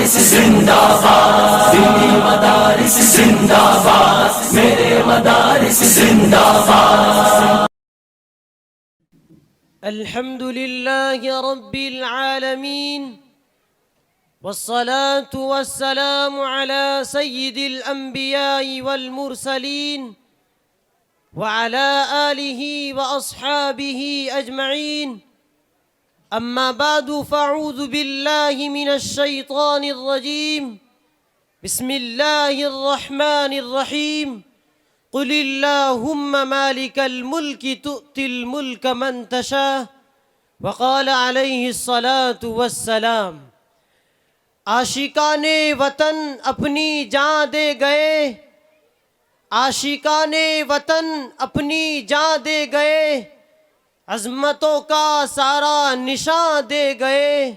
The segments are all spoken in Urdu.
مدارس زندہ باد، دینی مدارس زندہ باد، میرے مدارس زندہ باد۔ الحمد لله رب العالمين، والصلاة والسلام على سيد الأنبياء والمرسلين وعلى آله وأصحابه أجمعين. أما بعد، فأعوذ بالله من الشيطان الرجيم. بسم الله الرحمن الرحيم. قل اللهم مالك الملك تؤتي الملك من تشاء، وقال عليه الصلاة والسلام. عاشقان وطن اپنی جان دے گئے، عاشقان وطن اپنی جان دے گئے، عظمتوں کا سارا نشان دے گئے،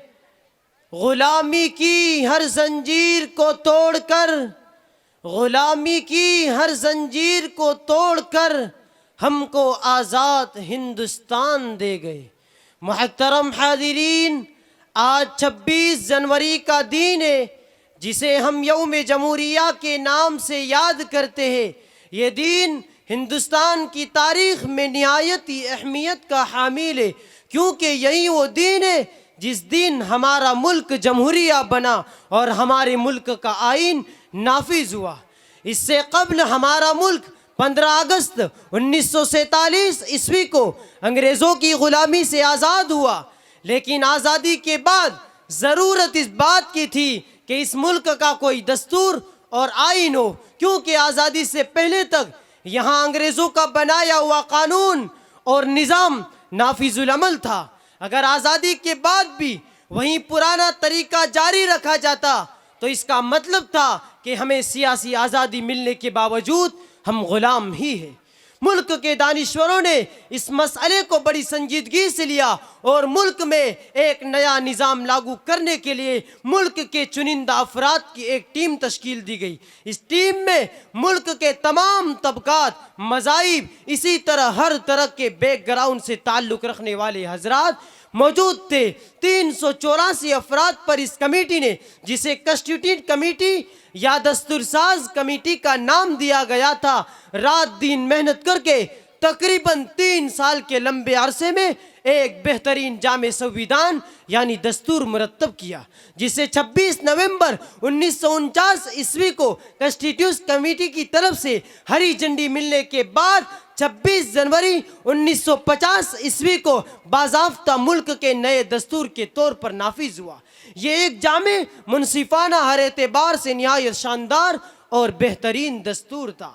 غلامی کی ہر زنجیر کو توڑ کر، غلامی کی ہر زنجیر کو توڑ کر ہم کو آزاد ہندوستان دے گئے۔ محترم حاضرین، آج 26 جنوری کا دن ہے، جسے ہم یوم جمہوریہ کے نام سے یاد کرتے ہیں۔ یہ دن ہندوستان کی تاریخ میں نہایت ہی اہمیت کا حامل ہے، کیونکہ یہی وہ دن ہے جس دن ہمارا ملک جمہوریہ بنا اور ہمارے ملک کا آئین نافذ ہوا۔ اس سے قبل ہمارا ملک 15 اگست 1947 عیسوی کو انگریزوں کی غلامی سے آزاد ہوا، لیکن آزادی کے بعد ضرورت اس بات کی تھی کہ اس ملک کا کوئی دستور اور آئین ہو، کیونکہ آزادی سے پہلے تک یہاں انگریزوں کا بنایا ہوا قانون اور نظام نافذ العمل تھا۔ اگر آزادی کے بعد بھی وہیں پرانا طریقہ جاری رکھا جاتا تو اس کا مطلب تھا کہ ہمیں سیاسی آزادی ملنے کے باوجود ہم غلام ہی ہیں۔ ملک کے دانشوروں نے اس مسئلے کو بڑی سنجیدگی سے لیا اور ملک میں ایک نیا نظام لاگو کرنے کے لیے ملک کے چنندہ افراد کی ایک ٹیم تشکیل دی گئی۔ اس ٹیم میں ملک کے تمام طبقات، مذاہب، اسی طرح ہر طرح کے بیک گراؤنڈ سے تعلق رکھنے والے حضرات موجود تھے۔ 384 افراد پر اس کمیٹی نے، جسے کنسٹیٹیوٹ کمیٹی یا دستور ساز کمیٹی کا نام دیا گیا تھا، رات دن محنت کر کے تقریباً 3 سال کے لمبے عرصے میں ایک بہترین جامع سنویدھان یعنی دستور مرتب کیا، جسے 26 نومبر 1949 عیسوی کو کنسٹیٹیوٹ کمیٹی کی طرف سے ہری جھنڈی ملنے کے بعد 26 جنوری 1950 عیسوی کو باضابطہ ملک کے نئے دستور کے طور پر نافذ ہوا۔ یہ ایک جامع، منصفانہ، ہر اعتبار سے نہایت شاندار اور بہترین دستور تھا۔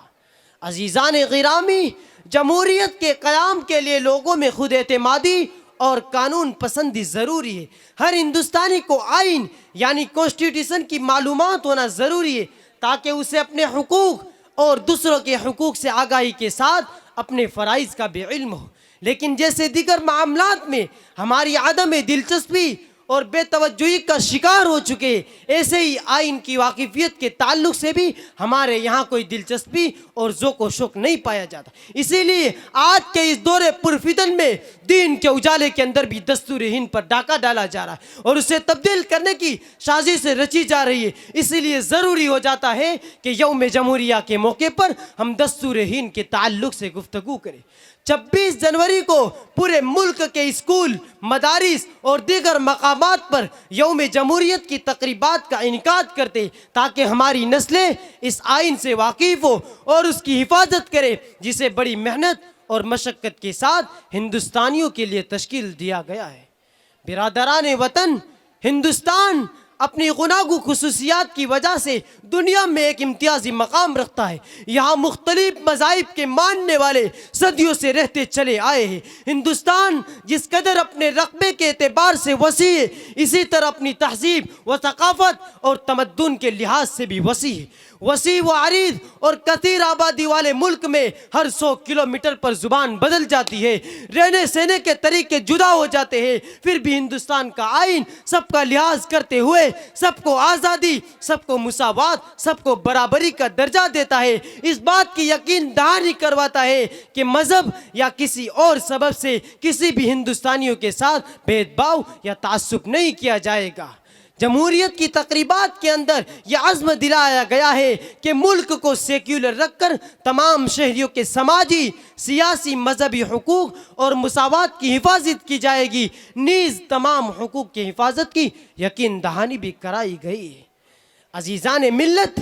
عزیزان گرامی، جمہوریت کے قیام کے لیے لوگوں میں خود اعتمادی اور قانون پسندی ضروری ہے۔ ہر ہندوستانی کو آئین یعنی کانسٹیٹیوشن کی معلومات ہونا ضروری ہے، تاکہ اسے اپنے حقوق اور دوسروں کے حقوق سے آگاہی کے ساتھ اپنے فرائض کا بھی علم ہو۔ لیکن جیسے دیگر معاملات میں ہماری عدم دلچسپی اور بے توجہی کا شکار ہو چکے، ایسے ہی آئین کی واقفیت کے تعلق سے بھی ہمارے یہاں کوئی دلچسپی اور ذوق و شوق نہیں پایا جاتا۔ اسی لیے آج کے اس دور پرفتن میں دین کے اجالے کے اندر بھی دستور ہند پر ڈاکہ ڈالا جا رہا ہے اور اسے تبدیل کرنے کی سازش رچی جا رہی ہے۔ اسی لیے ضروری ہو جاتا ہے کہ یوم جمہوریہ کے موقع پر ہم دستور ہند کے تعلق سے گفتگو کریں۔ 26 جنوری کو پورے ملک کے اسکول، مدارس اور دیگر مقامات پر یوم جمہوریت کی تقریبات کا انعقاد کرتے، تاکہ ہماری نسلیں اس آئین سے واقف ہو اور اس کی حفاظت کرے، جسے بڑی محنت اور مشقت کے ساتھ ہندوستانیوں کے لیے تشکیل دیا گیا ہے۔ برادران وطن، ہندوستان اپنی گوناگوں خصوصیات کی وجہ سے دنیا میں ایک امتیازی مقام رکھتا ہے۔ یہاں مختلف مذاہب کے ماننے والے صدیوں سے رہتے چلے آئے ہیں۔ ہندوستان جس قدر اپنے رقبے کے اعتبار سے وسیع ہے، اسی طرح اپنی تہذیب و ثقافت اور تمدن کے لحاظ سے بھی وسیع ہے۔ وسیع و عریض اور کثیر آبادی والے ملک میں ہر 100 کلومیٹر پر زبان بدل جاتی ہے، رہنے سہنے کے طریقے جدا ہو جاتے ہیں، پھر بھی ہندوستان کا آئین سب کا لحاظ کرتے ہوئے سب کو آزادی، سب کو مساوات، سب کو برابری کا درجہ دیتا ہے۔ اس بات کی یقین دہانی کرواتا ہے کہ مذہب یا کسی اور سبب سے کسی بھی ہندوستانیوں کے ساتھ بھید بھاؤ یا تعصب نہیں کیا جائے گا۔ جمہوریت کی تقریبات کے اندر یہ عزم دلایا گیا ہے کہ ملک کو سیکولر رکھ کر تمام شہریوں کے سماجی، سیاسی، مذہبی حقوق اور مساوات کی حفاظت کی جائے گی، نیز تمام حقوق کی حفاظت کی یقین دہانی بھی کرائی گئی ہے۔ عزیزان ملت،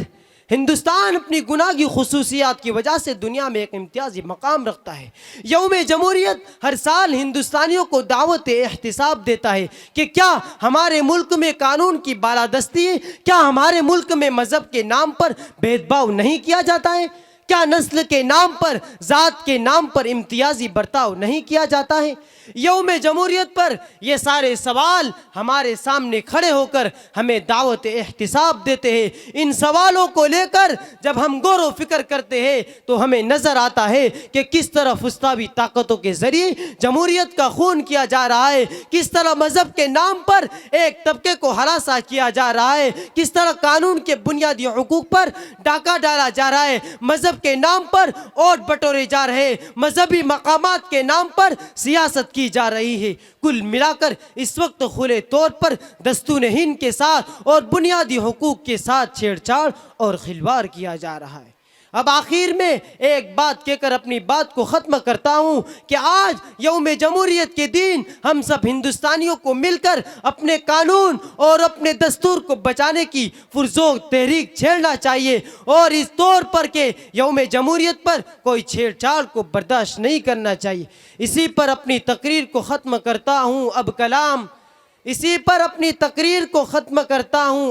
ہندوستان اپنی گناہی خصوصیات کی وجہ سے دنیا میں ایک امتیازی مقام رکھتا ہے۔ یوم جمہوریت ہر سال ہندوستانیوں کو دعوت احتساب دیتا ہے کہ کیا ہمارے ملک میں قانون کی بالادستی ہے؟ کیا ہمارے ملک میں مذہب کے نام پر بھید بھاؤ نہیں کیا جاتا ہے؟ کیا نسل کے نام پر، ذات کے نام پر امتیازی برتاؤ نہیں کیا جاتا ہے؟ یوم جمہوریت پر یہ سارے سوال ہمارے سامنے کھڑے ہو کر ہمیں دعوت احتساب دیتے ہیں۔ ان سوالوں کو لے کر جب ہم غور و فکر کرتے ہیں تو ہمیں نظر آتا ہے کہ کس طرح فسطامی طاقتوں کے ذریعے جمہوریت کا خون کیا جا رہا ہے، کس طرح مذہب کے نام پر ایک طبقے کو ہراساں کیا جا رہا ہے، کس طرح قانون کے بنیادی حقوق پر ڈاکہ ڈالا جا رہا ہے، مذہب کے نام پر ووٹ بٹورے جا رہے ہیں، مذہبی مقامات کے نام پر سیاست کی جا رہی ہے۔ کل ملا کر اس وقت کھلے طور پر دستور ہند کے ساتھ اور بنیادی حقوق کے ساتھ چھیڑ چھاڑ اور کھلواڑ کیا جا رہا ہے۔ اب آخر میں ایک بات کہہ کر اپنی بات کو ختم کرتا ہوں کہ آج یوم جمہوریت کے دن ہم سب ہندوستانیوں کو مل کر اپنے قانون اور اپنے دستور کو بچانے کی پرزور تحریک چھیڑنا چاہیے، اور اس طور پر کہ یوم جمہوریت پر کوئی چھیڑ چھاڑ کو برداشت نہیں کرنا چاہیے۔ اسی پر اپنی تقریر کو ختم کرتا ہوں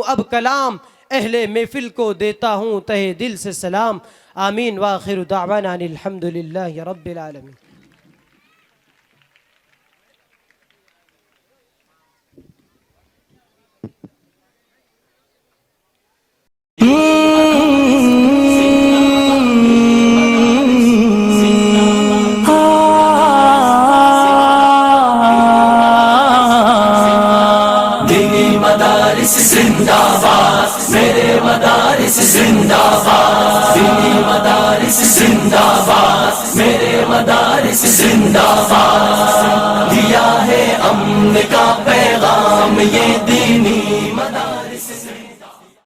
اب کلام اہل محفل کو دیتا ہوں تہہ دل سے سلام۔ آمین وآخر دعوانا ان الحمد للہ رب العالمین۔ زندہ باد میرے مدارس، زندہ باد دینی مدارس، زندہ باد میرے مدارس، زندہ باد دیا ہے امن کا پیغام یہ دینی مدارس۔